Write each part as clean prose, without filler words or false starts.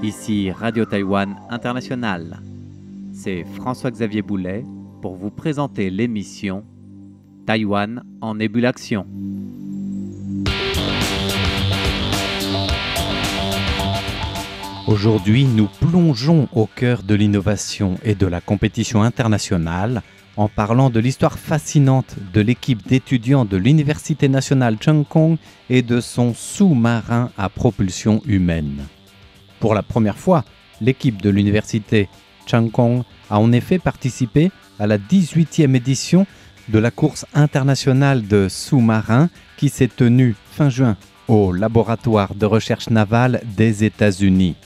Ici Radio Taïwan International. C'est François-Xavier Boulet pour vous présenter l'émission Taïwan en ébullition. Aujourd'hui, nous plongeons au cœur de l'innovation et de la compétition internationale en parlant de l'histoire fascinante de l'équipe d'étudiants de l'Université nationale Cheung Kong et de son sous-marin à propulsion humaine. Pour la première fois, l'équipe de l'Université Cheung Kong a en effet participé à la 18e édition de la course internationale de sous-marins qui s'est tenue fin juin au laboratoire de recherche navale des États-Unis.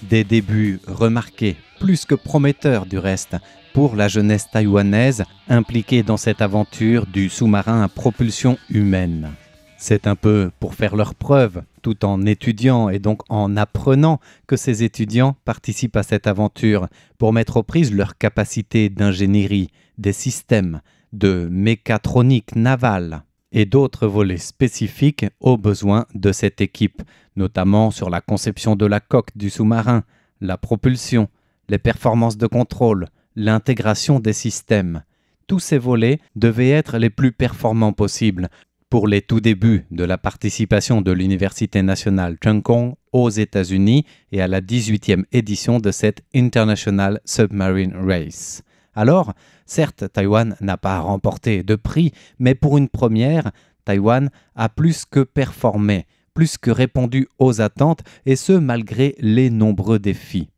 Des débuts remarqués, plus que prometteurs du reste, pour la jeunesse taïwanaise impliquée dans cette aventure du sous-marin à propulsion humaine. C'est un peu pour faire leurs preuves, tout en étudiant et donc en apprenant que ces étudiants participent à cette aventure pour mettre aux prises leurs capacités d'ingénierie, des systèmes, de mécatronique navale et d'autres volets spécifiques aux besoins de cette équipe, notamment sur la conception de la coque du sous-marin, la propulsion, les performances de contrôle, l'intégration des systèmes. Tous ces volets devaient être les plus performants possibles pour les tout débuts de la participation de l'Université nationale Cheung Kong aux États-Unis et à la 18e édition de cette International Submarine Race. Alors, certes, Taïwan n'a pas remporté de prix, mais pour une première, Taïwan a plus que performé, plus que répondu aux attentes, et ce malgré les nombreux défis.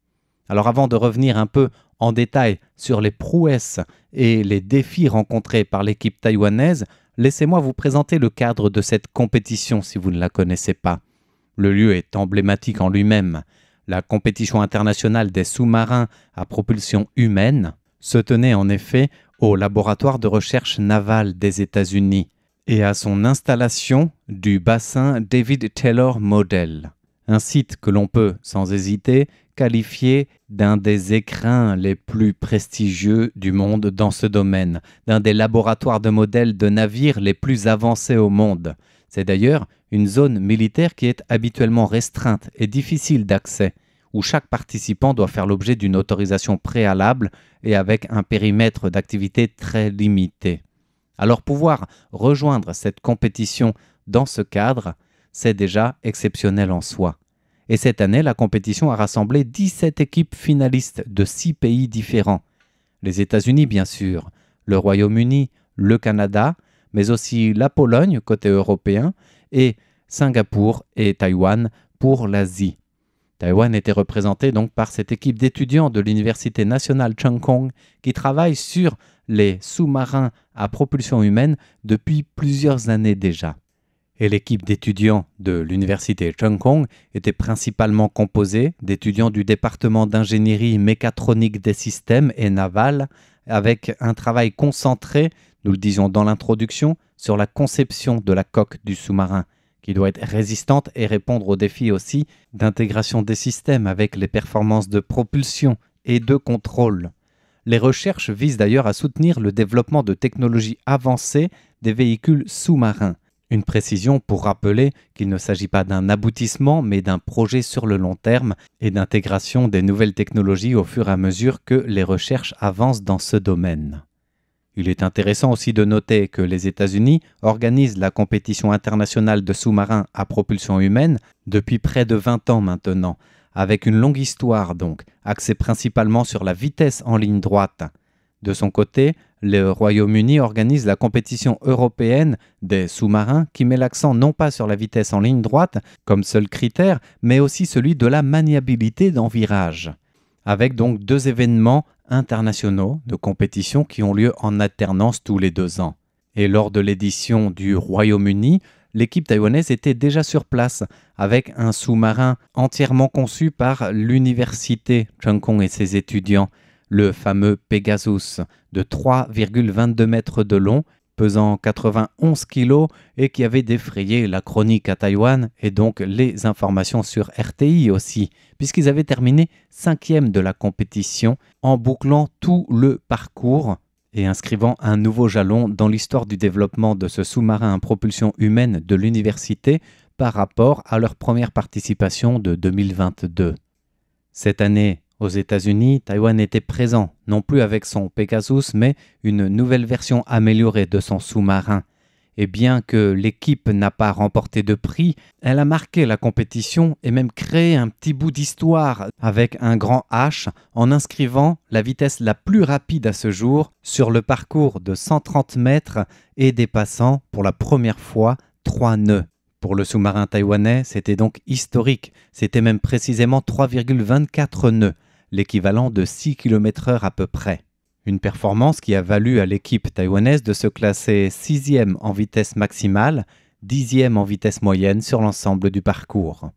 Alors avant de revenir un peu en détail sur les prouesses et les défis rencontrés par l'équipe taïwanaise, laissez-moi vous présenter le cadre de cette compétition si vous ne la connaissez pas. Le lieu est emblématique en lui-même. La compétition internationale des sous-marins à propulsion humaine se tenait en effet au laboratoire de recherche navale des États-Unis et à son installation du bassin David Taylor Model, un site que l'on peut, sans hésiter, qualifié d'un des écrins les plus prestigieux du monde dans ce domaine, d'un des laboratoires de modèles de navires les plus avancés au monde. C'est d'ailleurs une zone militaire qui est habituellement restreinte et difficile d'accès, où chaque participant doit faire l'objet d'une autorisation préalable et avec un périmètre d'activité très limité. Alors pouvoir rejoindre cette compétition dans ce cadre, c'est déjà exceptionnel en soi. Et cette année, la compétition a rassemblé 17 équipes finalistes de 6 pays différents. Les États-Unis, bien sûr, le Royaume-Uni, le Canada, mais aussi la Pologne, côté européen, et Singapour et Taïwan pour l'Asie. Taïwan était représenté donc par cette équipe d'étudiants de l'Université nationale Cheung Kong qui travaille sur les sous-marins à propulsion humaine depuis plusieurs années déjà. Et l'équipe d'étudiants de l'Université Cheung Kong était principalement composée d'étudiants du département d'ingénierie mécatronique des systèmes et navale, avec un travail concentré, nous le disions dans l'introduction, sur la conception de la coque du sous-marin, qui doit être résistante et répondre aux défis aussi d'intégration des systèmes avec les performances de propulsion et de contrôle. Les recherches visent d'ailleurs à soutenir le développement de technologies avancées des véhicules sous-marins. Une précision pour rappeler qu'il ne s'agit pas d'un aboutissement, mais d'un projet sur le long terme et d'intégration des nouvelles technologies au fur et à mesure que les recherches avancent dans ce domaine. Il est intéressant aussi de noter que les États-Unis organisent la compétition internationale de sous-marins à propulsion humaine depuis près de 20 ans maintenant, avec une longue histoire donc, axée principalement sur la vitesse en ligne droite. De son côté, le Royaume-Uni organise la compétition européenne des sous-marins qui met l'accent non pas sur la vitesse en ligne droite comme seul critère, mais aussi celui de la maniabilité dans virage, avec donc 2 événements internationaux de compétition qui ont lieu en alternance tous les 2 ans. Et lors de l'édition du Royaume-Uni, l'équipe taïwanaise était déjà sur place avec un sous-marin entièrement conçu par l'Université Cheung Kong et ses étudiants, le fameux Pegasus de 3,22 mètres de long, pesant 91 kg et qui avait défrayé la chronique à Taïwan et donc les informations sur RTI aussi, puisqu'ils avaient terminé 5e de la compétition en bouclant tout le parcours et inscrivant un nouveau jalon dans l'histoire du développement de ce sous-marin à propulsion humaine de l'université par rapport à leur première participation de 2022. Cette année, aux États-Unis, Taïwan était présent, non plus avec son Pegasus, mais une nouvelle version améliorée de son sous-marin. Et bien que l'équipe n'a pas remporté de prix, elle a marqué la compétition et même créé un petit bout d'histoire avec un grand H en inscrivant la vitesse la plus rapide à ce jour sur le parcours de 130 mètres et dépassant pour la première fois 3 nœuds. Pour le sous-marin taïwanais, c'était donc historique, c'était même précisément 3,24 nœuds, l'équivalent de 6 km/h à peu près. Une performance qui a valu à l'équipe taïwanaise de se classer 6e en vitesse maximale, 10e en vitesse moyenne sur l'ensemble du parcours.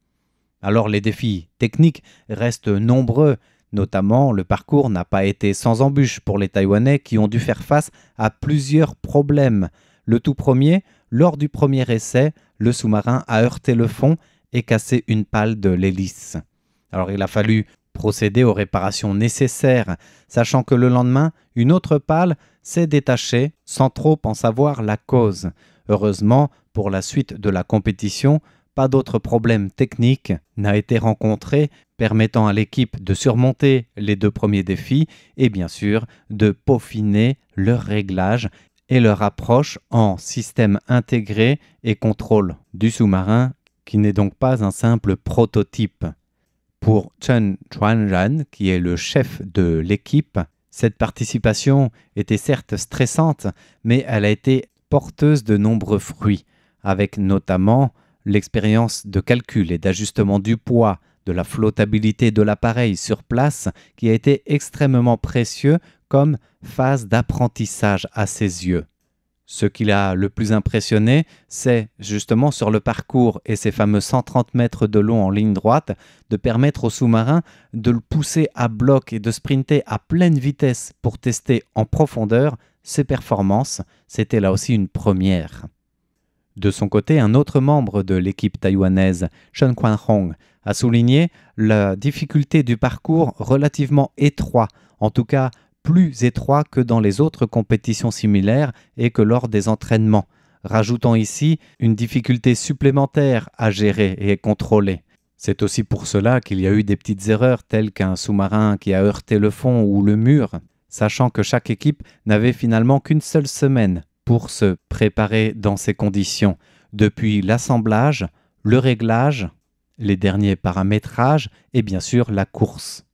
Alors les défis techniques restent nombreux, notamment le parcours n'a pas été sans embûches pour les Taïwanais qui ont dû faire face à plusieurs problèmes. Le tout premier, lors du premier essai, le sous-marin a heurté le fond et cassé une pale de l'hélice. Alors il a fallu procéder aux réparations nécessaires, sachant que le lendemain, une autre pale s'est détachée sans trop en savoir la cause. Heureusement, pour la suite de la compétition, pas d'autre problème technique n'a été rencontré, permettant à l'équipe de surmonter les 2 premiers défis et bien sûr de peaufiner leur réglage et leur approche en système intégré et contrôle du sous-marin, qui n'est donc pas un simple prototype. Pour Chen Chuanran, qui est le chef de l'équipe, cette participation était certes stressante, mais elle a été porteuse de nombreux fruits, avec notamment l'expérience de calcul et d'ajustement du poids, de la flottabilité de l'appareil sur place, qui a été extrêmement précieux comme phase d'apprentissage à ses yeux. Ce qui l'a le plus impressionné, c'est justement sur le parcours et ces fameux 130 mètres de long en ligne droite, de permettre au sous-marin de le pousser à bloc et de sprinter à pleine vitesse pour tester en profondeur ses performances. C'était là aussi une première. De son côté, un autre membre de l'équipe taïwanaise, Shen Quanhong, a souligné la difficulté du parcours relativement étroit, en tout cas plus étroit que dans les autres compétitions similaires et que lors des entraînements, rajoutant ici une difficulté supplémentaire à gérer et contrôler. C'est aussi pour cela qu'il y a eu des petites erreurs telles qu'un sous-marin qui a heurté le fond ou le mur, sachant que chaque équipe n'avait finalement qu'une seule semaine pour se préparer dans ces conditions, depuis l'assemblage, le réglage, les derniers paramétrages et bien sûr la course.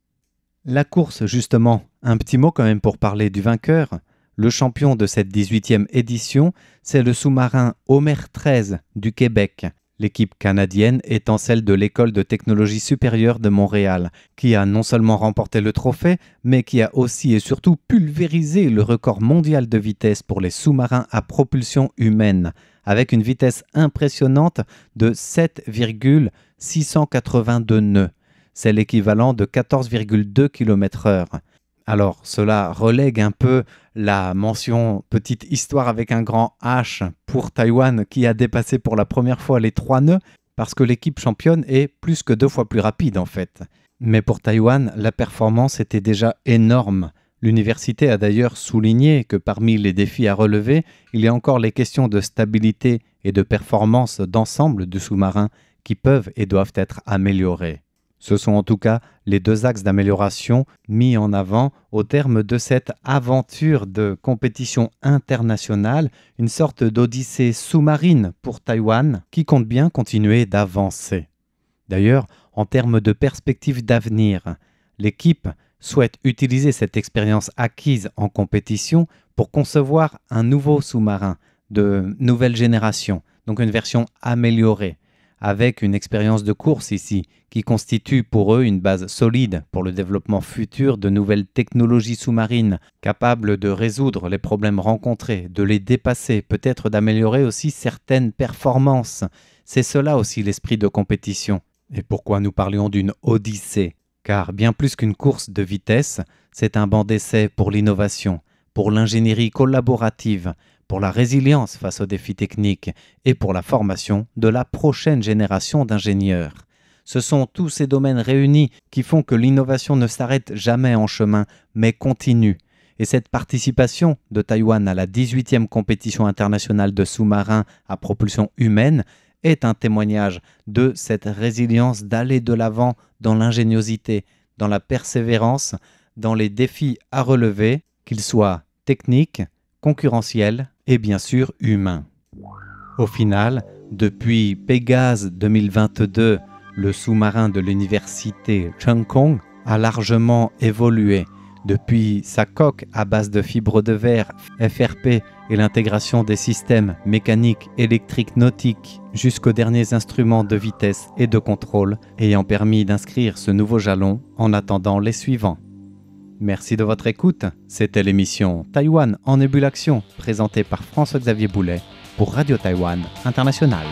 La course, justement, un petit mot quand même pour parler du vainqueur. Le champion de cette 18e édition, c'est le sous-marin Homer 13 du Québec, l'équipe canadienne étant celle de l'École de technologie supérieure de Montréal, qui a non seulement remporté le trophée, mais qui a aussi et surtout pulvérisé le record mondial de vitesse pour les sous-marins à propulsion humaine, avec une vitesse impressionnante de 7,682 nœuds. C'est l'équivalent de 14,2 km/h. Alors, cela relègue un peu la mention petite histoire avec un grand H pour Taïwan qui a dépassé pour la première fois les 3 nœuds parce que l'équipe championne est plus que 2 fois plus rapide en fait. Mais pour Taïwan, la performance était déjà énorme. L'université a d'ailleurs souligné que parmi les défis à relever, il y a encore les questions de stabilité et de performance d'ensemble du sous-marin qui peuvent et doivent être améliorées. Ce sont en tout cas les 2 axes d'amélioration mis en avant au terme de cette aventure de compétition internationale, une sorte d'odyssée sous-marine pour Taïwan qui compte bien continuer d'avancer. D'ailleurs, en termes de perspectives d'avenir, l'équipe souhaite utiliser cette expérience acquise en compétition pour concevoir un nouveau sous-marin de nouvelle génération, donc une version améliorée, avec une expérience de course ici, qui constitue pour eux une base solide pour le développement futur de nouvelles technologies sous-marines, capables de résoudre les problèmes rencontrés, de les dépasser, peut-être d'améliorer aussi certaines performances. C'est cela aussi l'esprit de compétition. Et pourquoi nous parlions d'une odyssée ? Car bien plus qu'une course de vitesse, c'est un banc d'essai pour l'innovation, pour l'ingénierie collaborative, pour la résilience face aux défis techniques et pour la formation de la prochaine génération d'ingénieurs. Ce sont tous ces domaines réunis qui font que l'innovation ne s'arrête jamais en chemin, mais continue. Et cette participation de Taïwan à la 18e compétition internationale de sous-marins à propulsion humaine est un témoignage de cette résilience d'aller de l'avant dans l'ingéniosité, dans la persévérance, dans les défis à relever, qu'ils soient techniques, concurrentiels et bien sûr humains. Au final, depuis Pégase 2022, le sous-marin de l'université Cheung Kong a largement évolué. Depuis sa coque à base de fibres de verre, FRP et l'intégration des systèmes mécaniques, électriques, nautiques jusqu'aux derniers instruments de vitesse et de contrôle ayant permis d'inscrire ce nouveau jalon en attendant les suivants. Merci de votre écoute. C'était l'émission Taïwan en ébullition présentée par François-Xavier Boulet pour Radio Taïwan International.